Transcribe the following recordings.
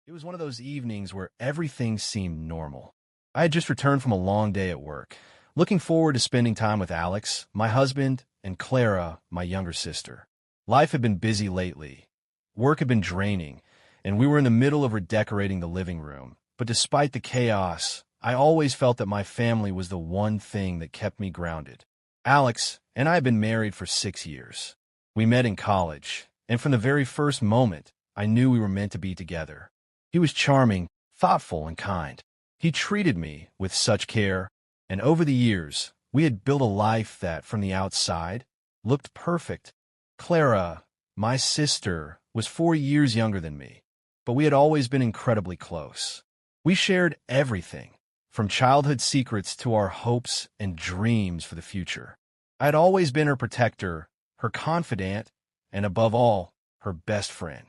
It was one of those evenings where everything seemed normal. I had just returned from a long day at work, looking forward to spending time with Alex, my husband, and Clara, my younger sister. Life had been busy lately. Work had been draining, and we were in the middle of redecorating the living room. But despite the chaos, I always felt that my family was the one thing that kept me grounded. Alex and I had been married for 6 years. We met in college, and from the very first moment, I knew we were meant to be together. He was charming, thoughtful, and kind. He treated me with such care, and over the years, we had built a life that, from the outside, looked perfect. Clara, my sister, was 4 years younger than me, but we had always been incredibly close. We shared everything, from childhood secrets to our hopes and dreams for the future. I had always been her protector, her confidant, and above all, her best friend.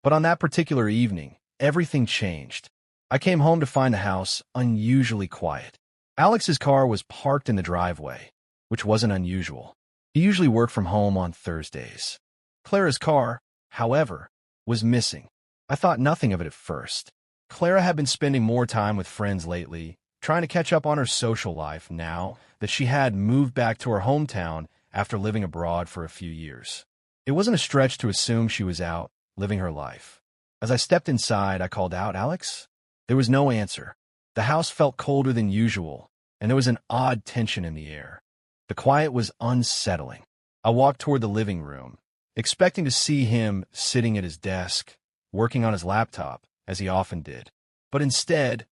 But on that particular evening, everything changed. I came home to find the house unusually quiet. Alex's car was parked in the driveway, which wasn't unusual. He usually worked from home on Thursdays. Clara's car, however, was missing. I thought nothing of it at first. Clara had been spending more time with friends lately, trying to catch up on her social life now that she had moved back to her hometown after living abroad for a few years. It wasn't a stretch to assume she was out, living her life. As I stepped inside, I called out, "Alex?" There was no answer. The house felt colder than usual, and there was an odd tension in the air. The quiet was unsettling. I walked toward the living room, expecting to see him sitting at his desk, working on his laptop, as he often did. But instead,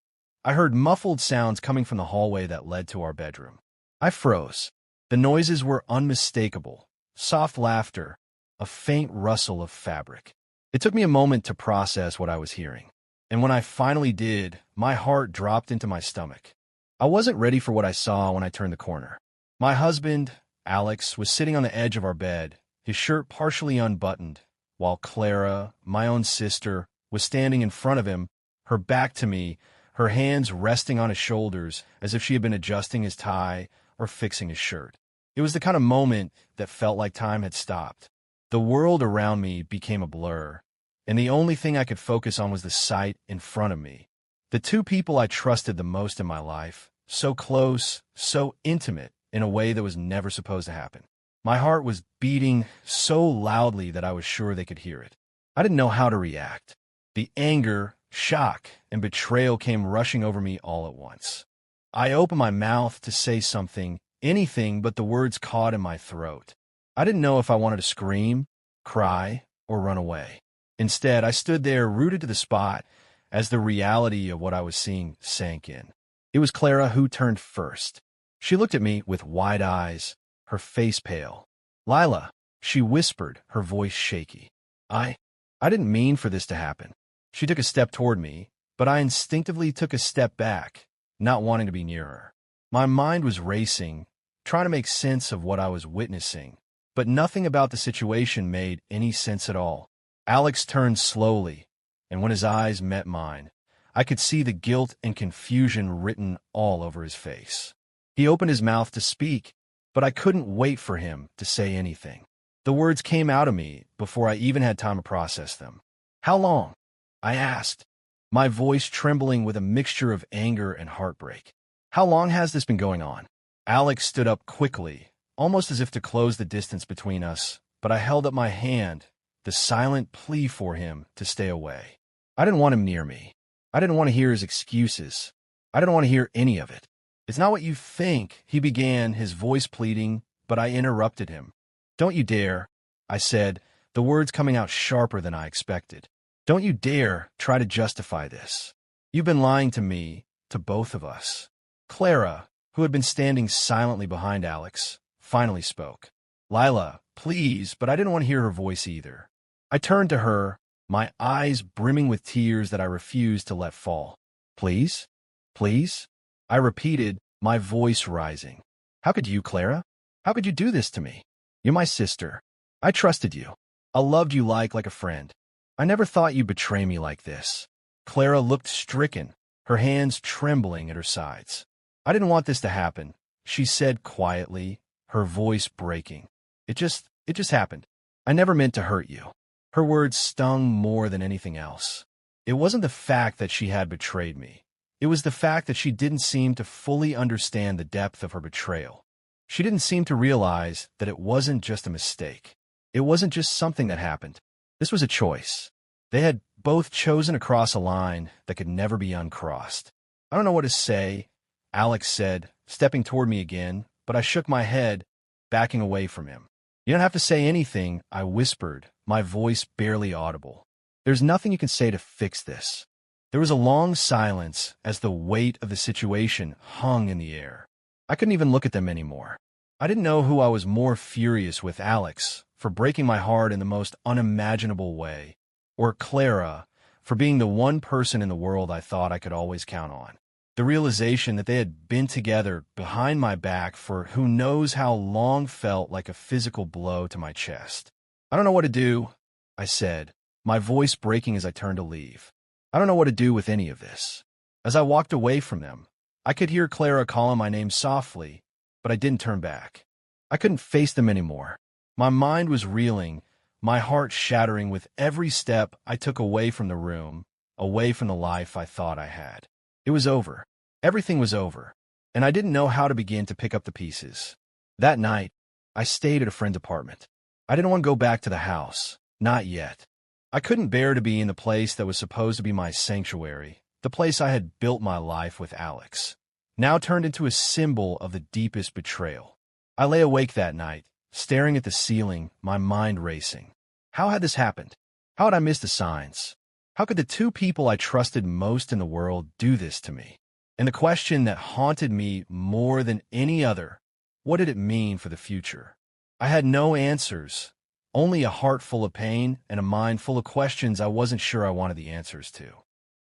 I heard muffled sounds coming from the hallway that led to our bedroom. I froze. The noises were unmistakable. Soft laughter, a faint rustle of fabric. It took me a moment to process what I was hearing, and when I finally did, my heart dropped into my stomach. I wasn't ready for what I saw when I turned the corner. My husband, Alex, was sitting on the edge of our bed, his shirt partially unbuttoned, while Clara, my own sister, was standing in front of him, her back to me, her hands resting on his shoulders as if she had been adjusting his tie or fixing his shirt. It was the kind of moment that felt like time had stopped. The world around me became a blur, and the only thing I could focus on was the sight in front of me. The two people I trusted the most in my life, so close, so intimate, in a way that was never supposed to happen. My heart was beating so loudly that I was sure they could hear it. I didn't know how to react. The anger, shock, and betrayal came rushing over me all at once. I opened my mouth to say something, anything, but the words caught in my throat. I didn't know if I wanted to scream, cry, or run away. Instead, I stood there rooted to the spot as the reality of what I was seeing sank in. It was Clara who turned first. She looked at me with wide eyes, her face pale. "Lila," she whispered, her voice shaky. I didn't mean for this to happen." She took a step toward me, but I instinctively took a step back, not wanting to be near her. My mind was racing, trying to make sense of what I was witnessing, but nothing about the situation made any sense at all. Alex turned slowly, and when his eyes met mine, I could see the guilt and confusion written all over his face. He opened his mouth to speak, but I couldn't wait for him to say anything. The words came out of me before I even had time to process them. "How long?" I asked, my voice trembling with a mixture of anger and heartbreak. "How long has this been going on?" Alex stood up quickly, almost as if to close the distance between us, but I held up my hand, the silent plea for him to stay away. I didn't want him near me. I didn't want to hear his excuses. I didn't want to hear any of it. "It's not what you think," he began, his voice pleading, but I interrupted him. "Don't you dare," I said, the words coming out sharper than I expected. "Don't you dare try to justify this. You've been lying to me, to both of us." Clara, who had been standing silently behind Alex, finally spoke. "Lila, please," but I didn't want to hear her voice either. I turned to her, my eyes brimming with tears that I refused to let fall. "Please? Please?" I repeated, my voice rising. "How could you, Clara? How could you do this to me? You're my sister. I trusted you. I loved you like a friend. I never thought you'd betray me like this." Clara looked stricken, her hands trembling at her sides. "I didn't want this to happen," she said quietly, her voice breaking. It just happened. I never meant to hurt you." Her words stung more than anything else. It wasn't the fact that she had betrayed me. It was the fact that she didn't seem to fully understand the depth of her betrayal. She didn't seem to realize that it wasn't just a mistake. It wasn't just something that happened. This was a choice. They had both chosen to cross a line that could never be uncrossed. I don't know what to say, Alex said, stepping toward me again, but I shook my head, backing away from him. You don't have to say anything, I whispered, my voice barely audible. There's nothing you can say to fix this. There was a long silence as the weight of the situation hung in the air. I couldn't even look at them anymore. I didn't know who I was more furious with, Alex, for breaking my heart in the most unimaginable way, or Clara, for being the one person in the world I thought I could always count on. The realization that they had been together behind my back for who knows how long felt like a physical blow to my chest. I don't know what to do, I said, my voice breaking as I turned to leave. I don't know what to do with any of this. As I walked away from them, I could hear Clara calling my name softly, but I didn't turn back. I couldn't face them anymore. My mind was reeling, my heart shattering with every step I took away from the room, away from the life I thought I had. It was over. Everything was over, and I didn't know how to begin to pick up the pieces. That night, I stayed at a friend's apartment. I didn't want to go back to the house. Not yet. I couldn't bear to be in the place that was supposed to be my sanctuary, the place I had built my life with Alex, now turned into a symbol of the deepest betrayal. I lay awake that night, staring at the ceiling, my mind racing. How had this happened? How had I missed the signs? How could the two people I trusted most in the world do this to me? And the question that haunted me more than any other, what did it mean for the future? I had no answers, only a heart full of pain and a mind full of questions I wasn't sure I wanted the answers to.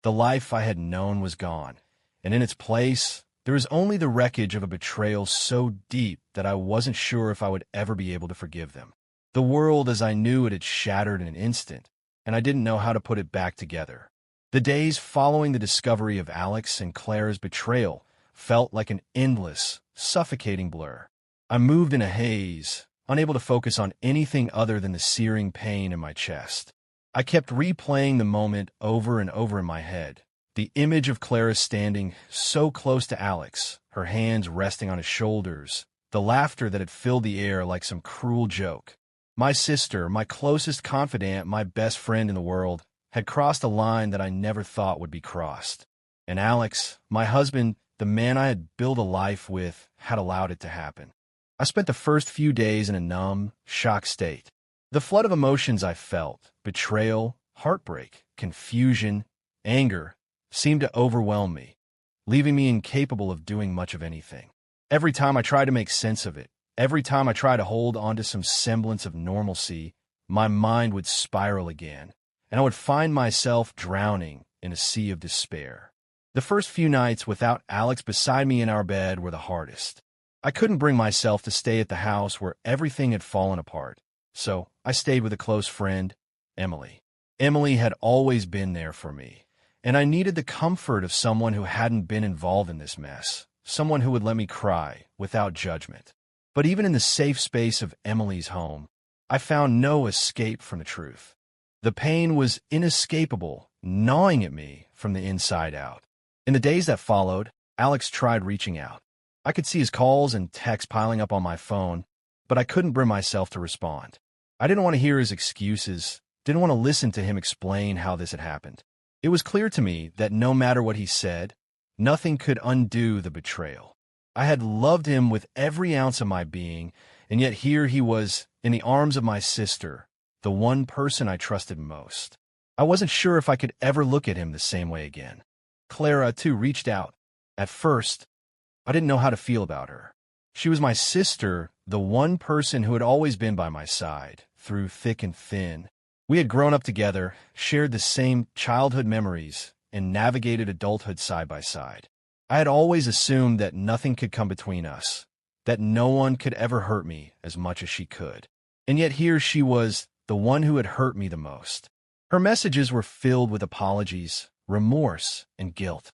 The life I had known was gone, and in its place, there was only the wreckage of a betrayal so deep that I wasn't sure if I would ever be able to forgive them. The world as I knew it had shattered in an instant, and I didn't know how to put it back together. The days following the discovery of Alex and Clara's betrayal felt like an endless, suffocating blur. I moved in a haze, unable to focus on anything other than the searing pain in my chest. I kept replaying the moment over and over in my head. The image of Clara standing so close to Alex, her hands resting on his shoulders, the laughter that had filled the air like some cruel joke. My sister, my closest confidant, my best friend in the world, had crossed a line that I never thought would be crossed. And Alex, my husband, the man I had built a life with, had allowed it to happen. I spent the first few days in a numb, shocked state. The flood of emotions I felt, betrayal, heartbreak, confusion, anger, seemed to overwhelm me, leaving me incapable of doing much of anything. Every time I tried to make sense of it, every time I tried to hold on to some semblance of normalcy, my mind would spiral again, and I would find myself drowning in a sea of despair. The first few nights without Alex beside me in our bed were the hardest. I couldn't bring myself to stay at the house where everything had fallen apart, so I stayed with a close friend, Emily. Emily had always been there for me, and I needed the comfort of someone who hadn't been involved in this mess, someone who would let me cry without judgment. But even in the safe space of Emily's home, I found no escape from the truth. The pain was inescapable, gnawing at me from the inside out. In the days that followed, Alex tried reaching out. I could see his calls and texts piling up on my phone, but I couldn't bring myself to respond. I didn't want to hear his excuses, didn't want to listen to him explain how this had happened. It was clear to me that no matter what he said, nothing could undo the betrayal. I had loved him with every ounce of my being, and yet here he was, in the arms of my sister, the one person I trusted most. I wasn't sure if I could ever look at him the same way again. Clara, too, reached out. At first, I didn't know how to feel about her. She was my sister, the one person who had always been by my side, through thick and thin. We had grown up together, shared the same childhood memories, and navigated adulthood side by side. I had always assumed that nothing could come between us, that no one could ever hurt me as much as she could. And yet here she was, the one who had hurt me the most. Her messages were filled with apologies, remorse, and guilt.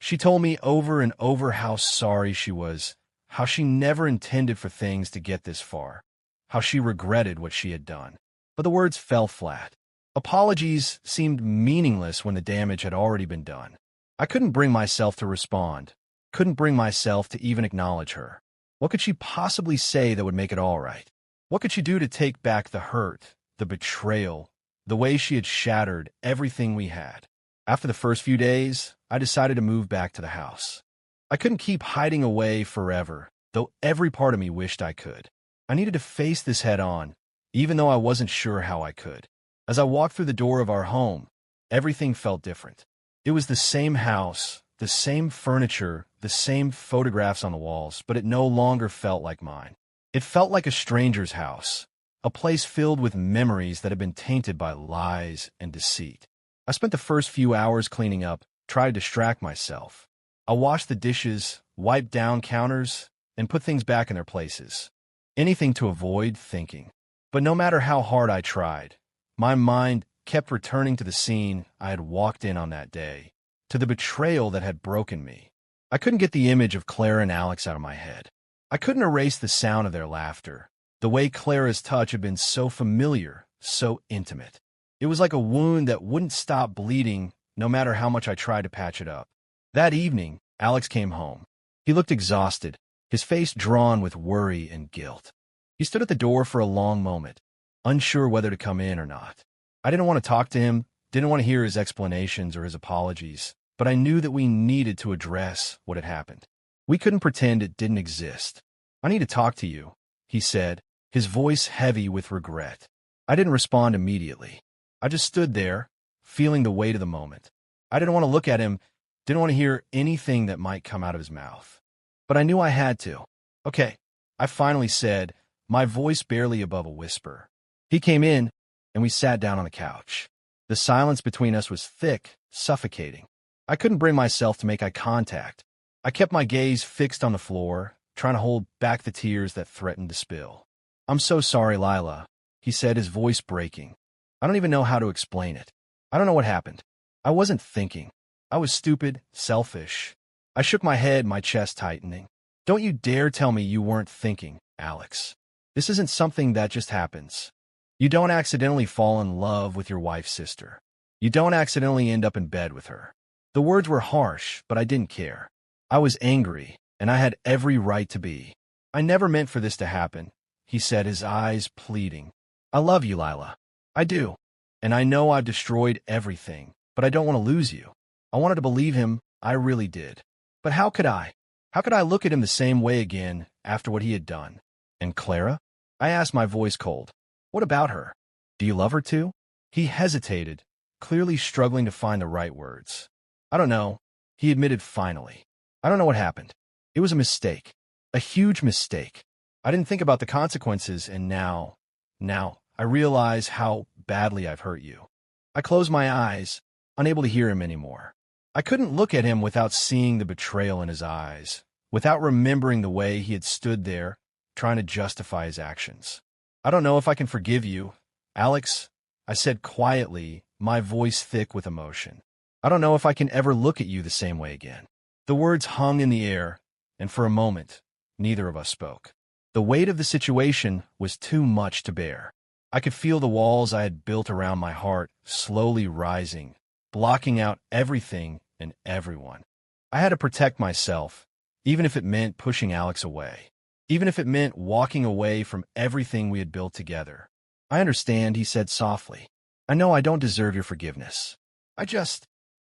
She told me over and over how sorry she was, how she never intended for things to get this far, how she regretted what she had done. But the words fell flat. Apologies seemed meaningless when the damage had already been done. I couldn't bring myself to respond, couldn't bring myself to even acknowledge her. What could she possibly say that would make it all right? What could she do to take back the hurt, the betrayal, the way she had shattered everything we had? After the first few days, I decided to move back to the house. I couldn't keep hiding away forever, though every part of me wished I could. I needed to face this head on, even though I wasn't sure how I could. As I walked through the door of our home, everything felt different. It was the same house, the same furniture, the same photographs on the walls, but it no longer felt like mine. It felt like a stranger's house, a place filled with memories that had been tainted by lies and deceit. I spent the first few hours cleaning up, tried to distract myself. I washed the dishes, wiped down counters, and put things back in their places. Anything to avoid thinking. But no matter how hard I tried, my mind kept returning to the scene I had walked in on that day, to the betrayal that had broken me. I couldn't get the image of Clara and Alex out of my head. I couldn't erase the sound of their laughter. The way Clara's touch had been so familiar, so intimate. It was like a wound that wouldn't stop bleeding no matter how much I tried to patch it up. That evening, Alex came home. He looked exhausted, his face drawn with worry and guilt. He stood at the door for a long moment, unsure whether to come in or not. I didn't want to talk to him, didn't want to hear his explanations or his apologies, but I knew that we needed to address what had happened. We couldn't pretend it didn't exist. "I need to talk to you," he said, his voice heavy with regret. I didn't respond immediately. I just stood there, feeling the weight of the moment. I didn't want to look at him, didn't want to hear anything that might come out of his mouth. But I knew I had to. "Okay," I finally said, my voice barely above a whisper. He came in, and we sat down on the couch. The silence between us was thick, suffocating. I couldn't bring myself to make eye contact. I kept my gaze fixed on the floor, trying to hold back the tears that threatened to spill. "I'm so sorry, Lila," he said, his voice breaking. "I don't even know how to explain it. I don't know what happened. I wasn't thinking. I was stupid, selfish." I shook my head, my chest tightening. "Don't you dare tell me you weren't thinking, Alex. This isn't something that just happens. You don't accidentally fall in love with your wife's sister. You don't accidentally end up in bed with her." The words were harsh, but I didn't care. I was angry, and I had every right to be. "I never meant for this to happen," he said, his eyes pleading. "I love you, Lila. I do. And I know I've destroyed everything, but I don't want to lose you." I wanted to believe him, I really did. But how could I? How could I look at him the same way again after what he had done? "And Clara?" I asked, my voice cold. "What about her? Do you love her too?" He hesitated, clearly struggling to find the right words. "I don't know," he admitted finally. "I don't know what happened. It was a mistake. A huge mistake. I didn't think about the consequences, and now I realize how badly I've hurt you." I closed my eyes, unable to hear him anymore. I couldn't look at him without seeing the betrayal in his eyes, without remembering the way he had stood there, trying to justify his actions. "I don't know if I can forgive you, Alex," I said quietly, my voice thick with emotion. "I don't know if I can ever look at you the same way again." The words hung in the air, and for a moment, neither of us spoke. The weight of the situation was too much to bear. I could feel the walls I had built around my heart slowly rising, blocking out everything and everyone. I had to protect myself, even if it meant pushing Alex away, even if it meant walking away from everything we had built together. "I understand," he said softly. "I know I don't deserve your forgiveness. I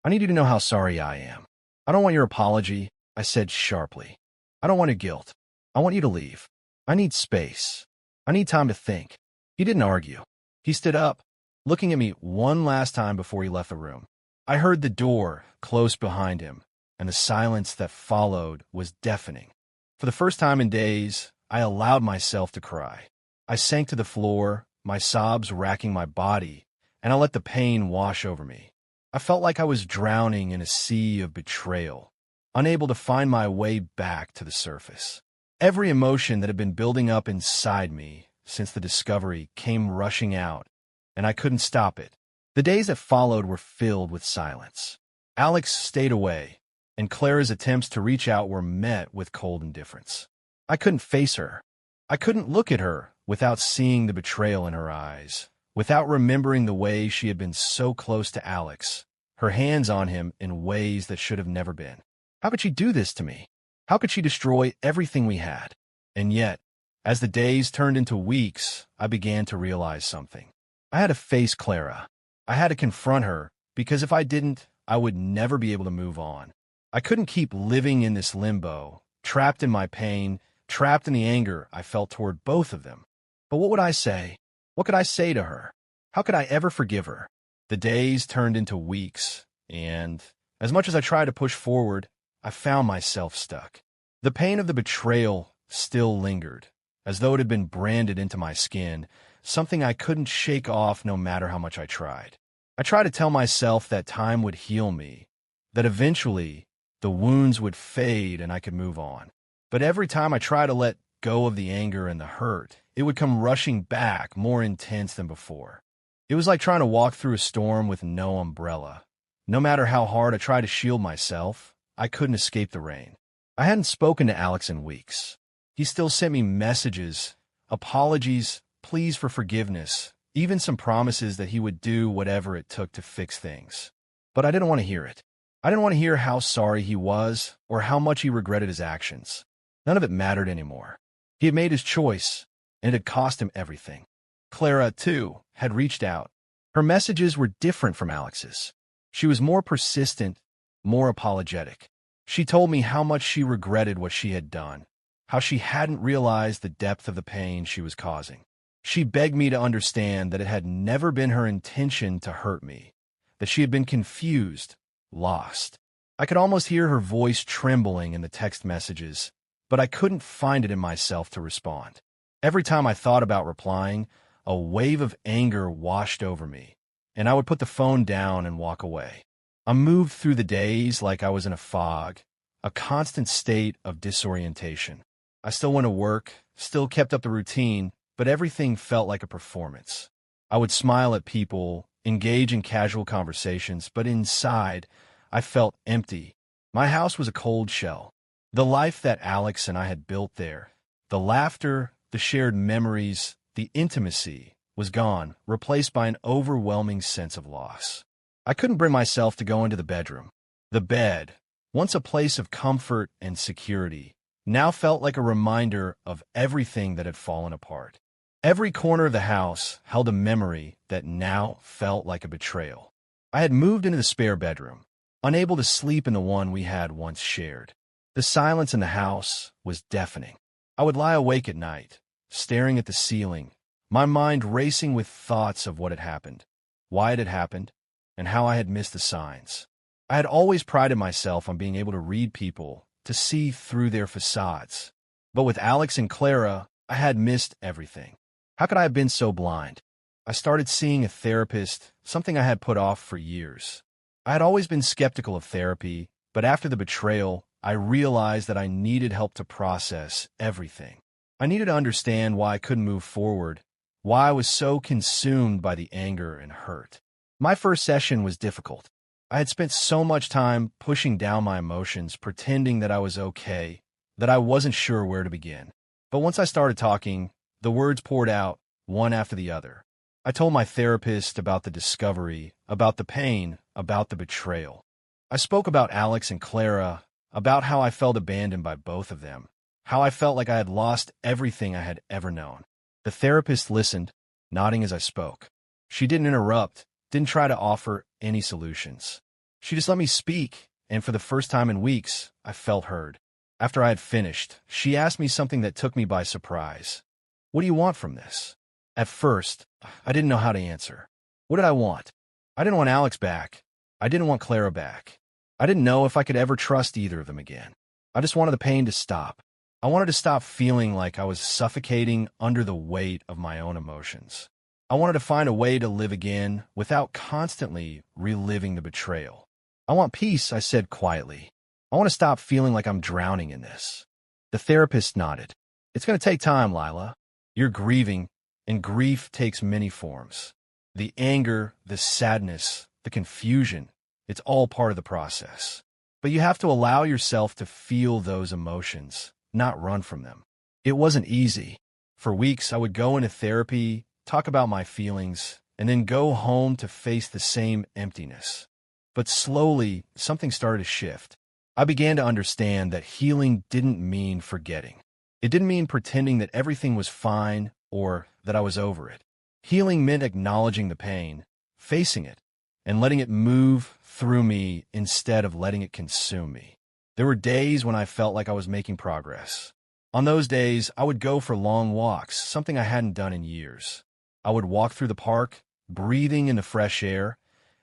need you to know how sorry I am. I don't want your apology," I said sharply. "I don't want your guilt. I want you to leave. I need space. I need time to think." He didn't argue. He stood up, looking at me one last time before he left the room. I heard the door close behind him, and the silence that followed was deafening. For the first time in days, I allowed myself to cry. I sank to the floor, my sobs racking my body, and I let the pain wash over me. I felt like I was drowning in a sea of betrayal, unable to find my way back to the surface. Every emotion that had been building up inside me since the discovery came rushing out, and I couldn't stop it. The days that followed were filled with silence. Alex stayed away, and Clara's attempts to reach out were met with cold indifference. I couldn't face her. I couldn't look at her without seeing the betrayal in her eyes, without remembering the way she had been so close to Alex, her hands on him in ways that should have never been. How could she do this to me? How could she destroy everything we had? And yet, as the days turned into weeks, I began to realize something. I had to face Clara. I had to confront her, because if I didn't, I would never be able to move on. I couldn't keep living in this limbo, trapped in my pain, trapped in the anger I felt toward both of them. But what would I say? What could I say to her? How could I ever forgive her? The days turned into weeks, and as much as I tried to push forward, I found myself stuck. The pain of the betrayal still lingered, as though it had been branded into my skin, something I couldn't shake off no matter how much I tried. I tried to tell myself that time would heal me, that eventually the wounds would fade and I could move on. But every time I tried to let go of the anger and the hurt, it would come rushing back, more intense than before. It was like trying to walk through a storm with no umbrella. No matter how hard I tried to shield myself, I couldn't escape the rain. I hadn't spoken to Alex in weeks. He still sent me messages, apologies, pleas for forgiveness, even some promises that he would do whatever it took to fix things. But I didn't want to hear it. I didn't want to hear how sorry he was or how much he regretted his actions. None of it mattered anymore. He had made his choice, and it had cost him everything. Clara, too, had reached out. Her messages were different from Alex's. She was more persistent, more apologetic. She told me how much she regretted what she had done, how she hadn't realized the depth of the pain she was causing. She begged me to understand that it had never been her intention to hurt me, that she had been confused, lost. I could almost hear her voice trembling in the text messages, but I couldn't find it in myself to respond. Every time I thought about replying, a wave of anger washed over me, and I would put the phone down and walk away. I moved through the days like I was in a fog, a constant state of disorientation. I still went to work, still kept up the routine, but everything felt like a performance. I would smile at people, engage in casual conversations, but inside, I felt empty. My house was a cold shell. The life that Alex and I had built there, the laughter, the shared memories, the intimacy, was gone, replaced by an overwhelming sense of loss. I couldn't bring myself to go into the bedroom. The bed, once a place of comfort and security, now felt like a reminder of everything that had fallen apart. Every corner of the house held a memory that now felt like a betrayal. I had moved into the spare bedroom, unable to sleep in the one we had once shared. The silence in the house was deafening. I would lie awake at night, staring at the ceiling, my mind racing with thoughts of what had happened, why it had happened, and how I had missed the signs. I had always prided myself on being able to read people, to see through their facades. But with Alex and Clara, I had missed everything. How could I have been so blind? I started seeing a therapist, something I had put off for years. I had always been skeptical of therapy, but after the betrayal, I realized that I needed help to process everything. I needed to understand why I couldn't move forward, why I was so consumed by the anger and hurt. My first session was difficult. I had spent so much time pushing down my emotions, pretending that I was okay, that I wasn't sure where to begin. But once I started talking, the words poured out, one after the other. I told my therapist about the discovery, about the pain, about the betrayal. I spoke about Alex and Clara, about how I felt abandoned by both of them, how I felt like I had lost everything I had ever known. The therapist listened, nodding as I spoke. She didn't interrupt, didn't try to offer any solutions. She just let me speak, and for the first time in weeks, I felt heard. After I had finished, she asked me something that took me by surprise. "What do you want from this?" At first, I didn't know how to answer. What did I want? I didn't want Alex back. I didn't want Clara back. I didn't know if I could ever trust either of them again. I just wanted the pain to stop. I wanted to stop feeling like I was suffocating under the weight of my own emotions. I wanted to find a way to live again without constantly reliving the betrayal. "I want peace," I said quietly. "I want to stop feeling like I'm drowning in this." The therapist nodded. "It's going to take time, Lila. You're grieving, and grief takes many forms. The anger, the sadness, the confusion, it's all part of the process. But you have to allow yourself to feel those emotions, not run from them." It wasn't easy. For weeks, I would go into therapy, talk about my feelings, and then go home to face the same emptiness. But slowly, something started to shift. I began to understand that healing didn't mean forgetting. It didn't mean pretending that everything was fine or that I was over it. Healing meant acknowledging the pain, facing it, and letting it move through me instead of letting it consume me. There were days when I felt like I was making progress. On those days, I would go for long walks, something I hadn't done in years. I would walk through the park, breathing in the fresh air,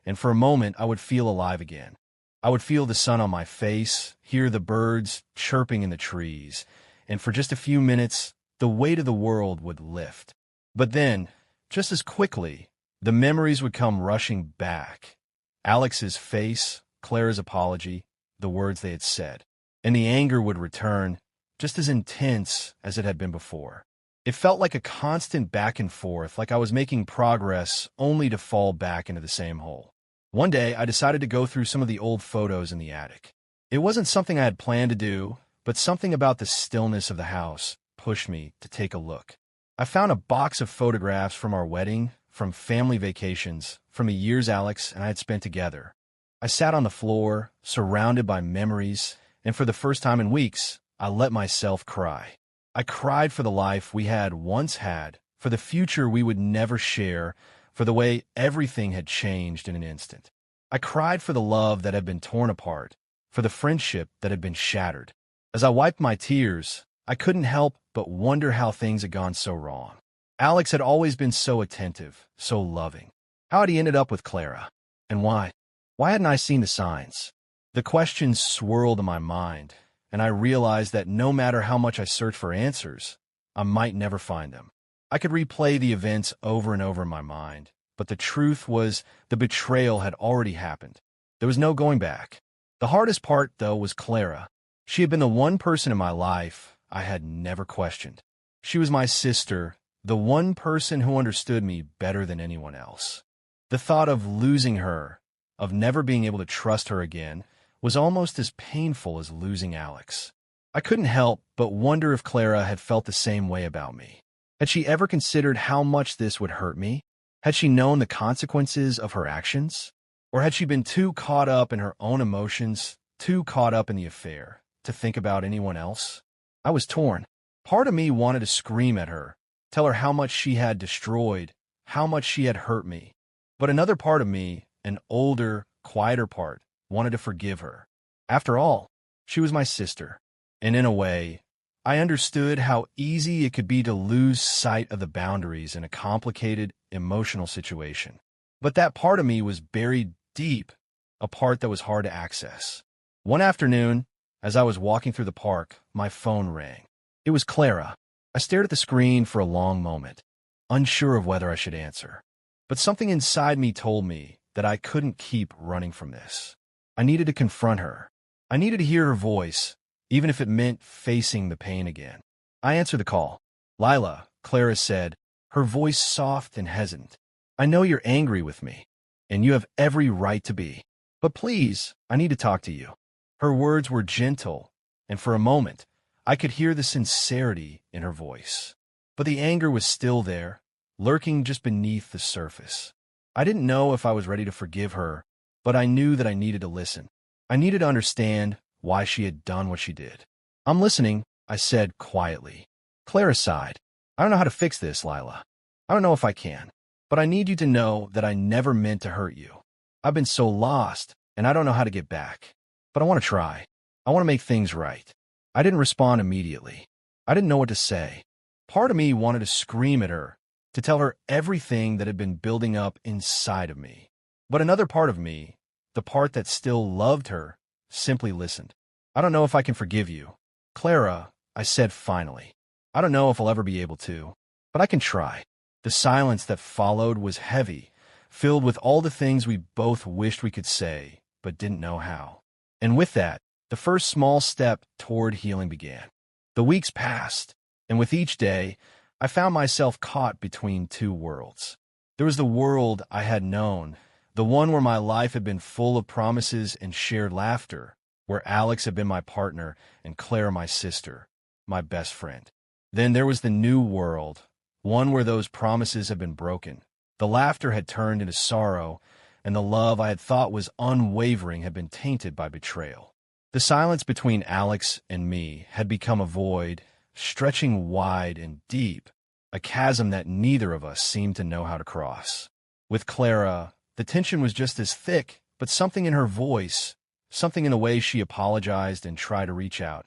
and for a moment I would feel alive again. I would feel the sun on my face, hear the birds chirping in the trees, and for just a few minutes, the weight of the world would lift. But then, just as quickly, the memories would come rushing back. Alex's face, Clara's apology, the words they had said, and the anger would return, just as intense as it had been before. It felt like a constant back and forth, like I was making progress only to fall back into the same hole. One day, I decided to go through some of the old photos in the attic. It wasn't something I had planned to do, but something about the stillness of the house pushed me to take a look. I found a box of photographs from our wedding, from family vacations, from the years Alex and I had spent together. I sat on the floor, surrounded by memories, and for the first time in weeks, I let myself cry. I cried for the life we had once had, for the future we would never share, for the way everything had changed in an instant. I cried for the love that had been torn apart, for the friendship that had been shattered. As I wiped my tears, I couldn't help but wonder how things had gone so wrong. Alex had always been so attentive, so loving. How had he ended up with Clara? And why? Why hadn't I seen the signs? The questions swirled in my mind, and I realized that no matter how much I searched for answers, I might never find them. I could replay the events over and over in my mind, but the truth was the betrayal had already happened. There was no going back. The hardest part, though, was Clara. She had been the one person in my life I had never questioned. She was my sister, the one person who understood me better than anyone else. The thought of losing her, of never being able to trust her again, was almost as painful as losing Alex. I couldn't help but wonder if Clara had felt the same way about me. Had she ever considered how much this would hurt me? Had she known the consequences of her actions? Or had she been too caught up in her own emotions, too caught up in the affair, to think about anyone else? I was torn. Part of me wanted to scream at her, tell her how much she had destroyed, how much she had hurt me. But another part of me, an older, quieter part, wanted to forgive her. After all, she was my sister, and in a way, I understood how easy it could be to lose sight of the boundaries in a complicated, emotional situation. But that part of me was buried deep, a part that was hard to access. One afternoon, as I was walking through the park, my phone rang. It was Clara. I stared at the screen for a long moment, unsure of whether I should answer. But something inside me told me that I couldn't keep running from this. I needed to confront her. I needed to hear her voice, even if it meant facing the pain again. I answered the call. "Lila," Clara said, her voice soft and hesitant. "I know you're angry with me, and you have every right to be. But please, I need to talk to you." Her words were gentle, and for a moment, I could hear the sincerity in her voice. But the anger was still there, lurking just beneath the surface. I didn't know if I was ready to forgive her, but I knew that I needed to listen. I needed to understand why she had done what she did. "I'm listening," I said quietly. Clara sighed. "I don't know how to fix this, Lila. I don't know if I can. But I need you to know that I never meant to hurt you. I've been so lost, and I don't know how to get back. But I want to try. I want to make things right." I didn't respond immediately. I didn't know what to say. Part of me wanted to scream at her, to tell her everything that had been building up inside of me. But another part of me, the part that still loved her, simply listened. "I don't know if I can forgive you, Clara," I said finally. "I don't know if I'll ever be able to, but I can try." The silence that followed was heavy, filled with all the things we both wished we could say, but didn't know how. And with that, the first small step toward healing began. The weeks passed, and with each day, I found myself caught between two worlds. There was the world I had known, the one where my life had been full of promises and shared laughter, where Alex had been my partner and Claire my sister, my best friend. Then there was the new world, one where those promises had been broken. The laughter had turned into sorrow, and the love I had thought was unwavering had been tainted by betrayal. The silence between Alex and me had become a void, stretching wide and deep, a chasm that neither of us seemed to know how to cross. With Clara, the tension was just as thick, but something in her voice, something in the way she apologized and tried to reach out,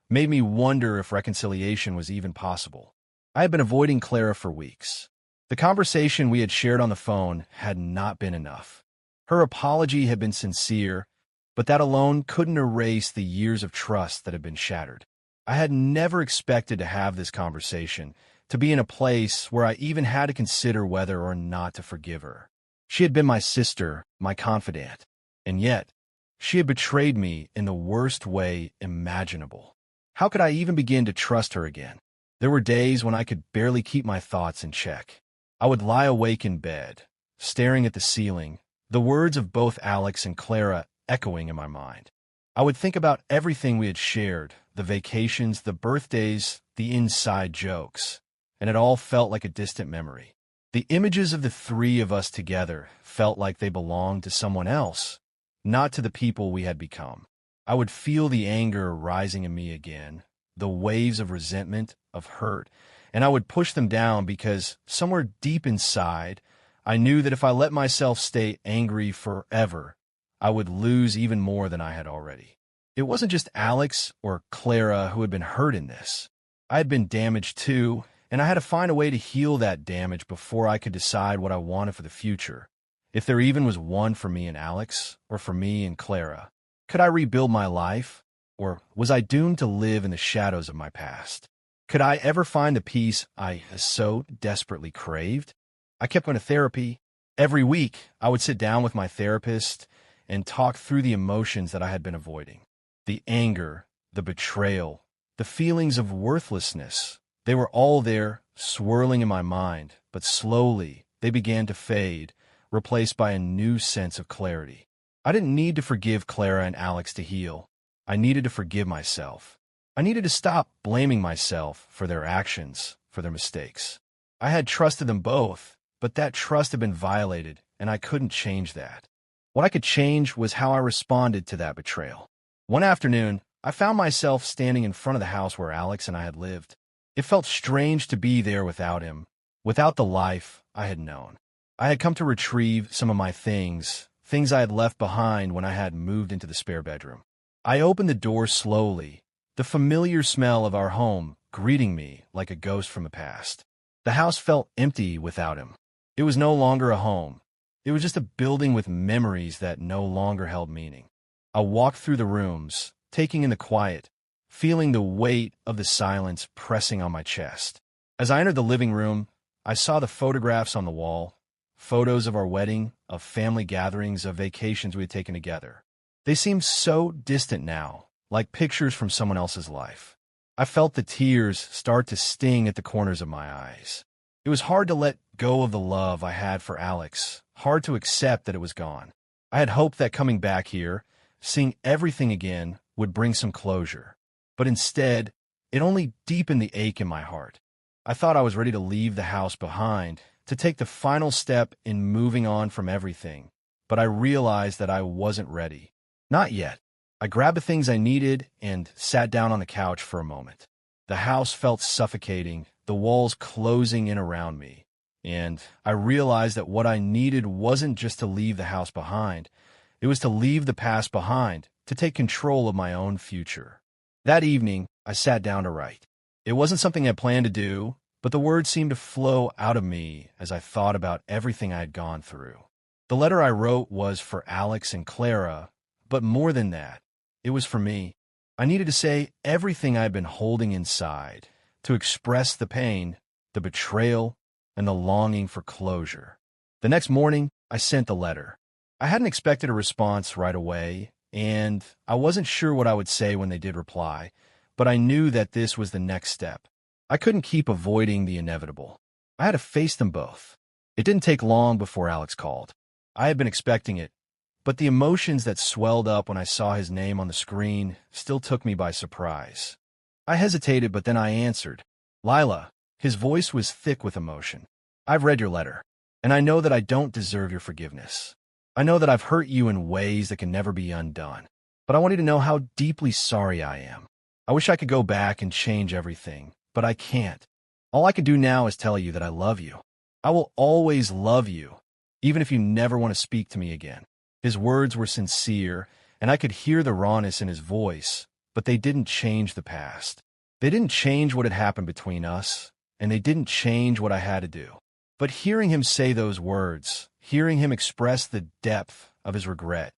made me wonder if reconciliation was even possible. I had been avoiding Clara for weeks. The conversation we had shared on the phone had not been enough. Her apology had been sincere, but that alone couldn't erase the years of trust that had been shattered. I had never expected to have this conversation, to be in a place where I even had to consider whether or not to forgive her. She had been my sister, my confidant, and yet she had betrayed me in the worst way imaginable. How could I even begin to trust her again? There were days when I could barely keep my thoughts in check. I would lie awake in bed, staring at the ceiling, the words of both Alex and Clara echoing in my mind. I would think about everything we had shared, the vacations, the birthdays, the inside jokes, and it all felt like a distant memory. The images of the three of us together felt like they belonged to someone else, not to the people we had become. I would feel the anger rising in me again, the waves of resentment, of hurt, and I would push them down because somewhere deep inside, I knew that if I let myself stay angry forever, I would lose even more than I had already. It wasn't just Alex or Clara who had been hurt in this. I had been damaged too, and I had to find a way to heal that damage before I could decide what I wanted for the future. If there even was one for me and Alex, or for me and Clara. Could I rebuild my life? Or was I doomed to live in the shadows of my past? Could I ever find the peace I so desperately craved? I kept going to therapy. Every week, I would sit down with my therapist and talk through the emotions that I had been avoiding. The anger, the betrayal, the feelings of worthlessness. They were all there, swirling in my mind, but slowly they began to fade, replaced by a new sense of clarity. I didn't need to forgive Clara and Alex to heal. I needed to forgive myself. I needed to stop blaming myself for their actions, for their mistakes. I had trusted them both, but that trust had been violated, and I couldn't change that. What I could change was how I responded to that betrayal. One afternoon, I found myself standing in front of the house where Alex and I had lived. It felt strange to be there without him, without the life I had known. I had come to retrieve some of my things I had left behind when I had moved into the spare bedroom. I opened the door slowly, the familiar smell of our home greeting me like a ghost from the past. The house felt empty without him. It was no longer a home. It was just a building with memories that no longer held meaning. I walked through the rooms, taking in the quiet, feeling the weight of the silence pressing on my chest. As I entered the living room, I saw the photographs on the wall, photos of our wedding, of family gatherings, of vacations we had taken together. They seemed so distant now, like pictures from someone else's life. I felt the tears start to sting at the corners of my eyes. It was hard to let go of the love I had for Alex, hard to accept that it was gone. I had hoped that coming back here, seeing everything again, would bring some closure. But instead, it only deepened the ache in my heart. I thought I was ready to leave the house behind, to take the final step in moving on from everything. But I realized that I wasn't ready. Not yet. I grabbed the things I needed and sat down on the couch for a moment. The house felt suffocating, the walls closing in around me. And I realized that what I needed wasn't just to leave the house behind. It was to leave the past behind, to take control of my own future. That evening, I sat down to write. It wasn't something I planned to do, but the words seemed to flow out of me as I thought about everything I had gone through. The letter I wrote was for Alex and Clara, but more than that, it was for me. I needed to say everything I had been holding inside, to express the pain, the betrayal, and the longing for closure. The next morning, I sent the letter. I hadn't expected a response right away, and I wasn't sure what I would say when they did reply, but I knew that this was the next step. I couldn't keep avoiding the inevitable. I had to face them both. It didn't take long before Alex called. I had been expecting it, but the emotions that swelled up when I saw his name on the screen still took me by surprise. I hesitated, but then I answered, "Lila, His voice was thick with emotion. "I've read your letter, and I know that I don't deserve your forgiveness. I know that I've hurt you in ways that can never be undone. But I want you to know how deeply sorry I am. I wish I could go back and change everything, but I can't. All I can do now is tell you that I love you. I will always love you, even if you never want to speak to me again." His words were sincere, and I could hear the rawness in his voice, but they didn't change the past. They didn't change what had happened between us, and they didn't change what I had to do. But hearing him say those words, hearing him express the depth of his regret,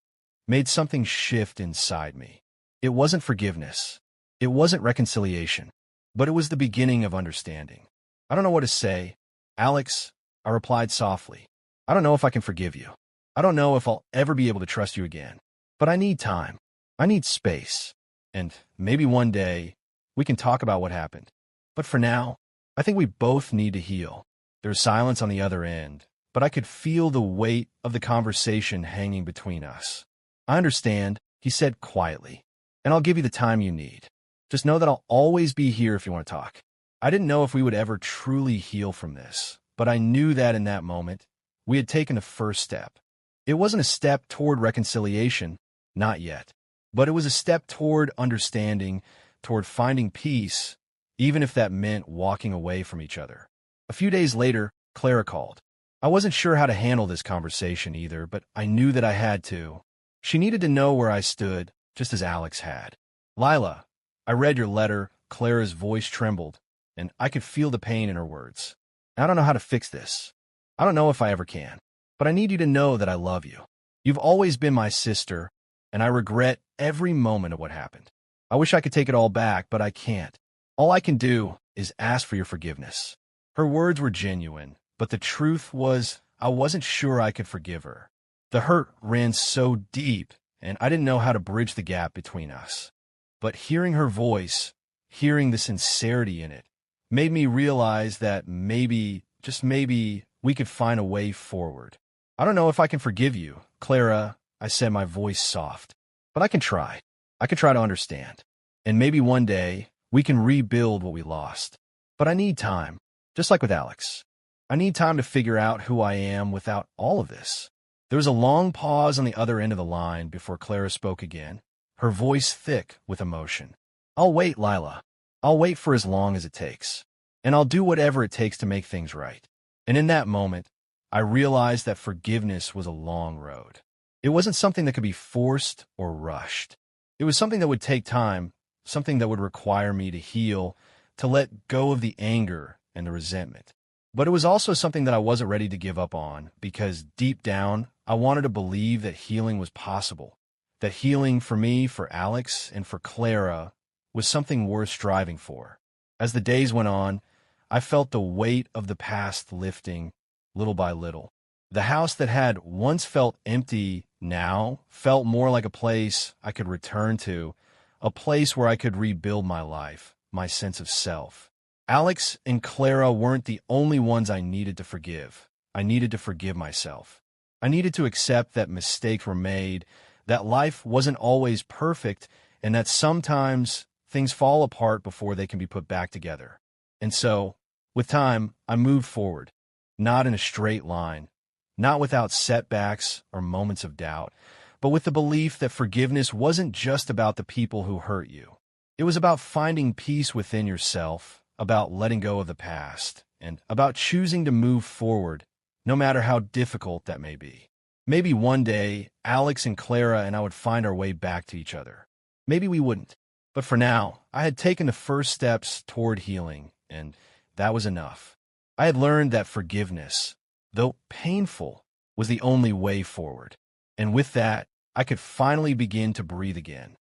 made something shift inside me. It wasn't forgiveness. It wasn't reconciliation, but it was the beginning of understanding. "I don't know what to say, Alex," I replied softly. "I don't know if I can forgive you. I don't know if I'll ever be able to trust you again. But I need time. I need space. And maybe one day we can talk about what happened. But for now, I think we both need to heal." There was silence on the other end, but I could feel the weight of the conversation hanging between us. "I understand," he said quietly, "and I'll give you the time you need. Just know that I'll always be here if you want to talk." I didn't know if we would ever truly heal from this, but I knew that in that moment, we had taken a first step. It wasn't a step toward reconciliation, not yet, but it was a step toward understanding, toward finding peace, even if that meant walking away from each other. A few days later, Clara called. I wasn't sure how to handle this conversation either, but I knew that I had to. She needed to know where I stood, just as Alex had. "Lila, I read your letter." Clara's voice trembled, and I could feel the pain in her words. "I don't know how to fix this. I don't know if I ever can. But I need you to know that I love you. You've always been my sister, and I regret every moment of what happened. I wish I could take it all back, but I can't. All I can do is ask for your forgiveness." Her words were genuine, but the truth was I wasn't sure I could forgive her. The hurt ran so deep, and I didn't know how to bridge the gap between us. But hearing her voice, hearing the sincerity in it, made me realize that maybe, just maybe, we could find a way forward. "I don't know if I can forgive you, Clara," I said, my voice soft. "But I can try. I can try to understand. And maybe one day, we can rebuild what we lost. But I need time, just like with Alex. I need time to figure out who I am without all of this." There was a long pause on the other end of the line before Clara spoke again, her voice thick with emotion. "I'll wait, Lila. I'll wait for as long as it takes. And I'll do whatever it takes to make things right." And in that moment, I realized that forgiveness was a long road. It wasn't something that could be forced or rushed. It was something that would take time, something that would require me to heal, to let go of the anger and the resentment. But it was also something that I wasn't ready to give up on, because deep down, I wanted to believe that healing was possible, that healing for me, for Alex, and for Clara was something worth striving for. As the days went on, I felt the weight of the past lifting, little by little. The house that had once felt empty now felt more like a place I could return to, a place where I could rebuild my life, my sense of self. Alex and Clara weren't the only ones I needed to forgive. I needed to forgive myself. I needed to accept that mistakes were made, that life wasn't always perfect, and that sometimes things fall apart before they can be put back together. And so, with time, I moved forward, not in a straight line, not without setbacks or moments of doubt, but with the belief that forgiveness wasn't just about the people who hurt you. It was about finding peace within yourself, about letting go of the past, and about choosing to move forward, no matter how difficult that may be. Maybe one day, Alex and Clara and I would find our way back to each other. Maybe we wouldn't. But for now, I had taken the first steps toward healing, and that was enough. I had learned that forgiveness, though painful, was the only way forward. And with that, I could finally begin to breathe again.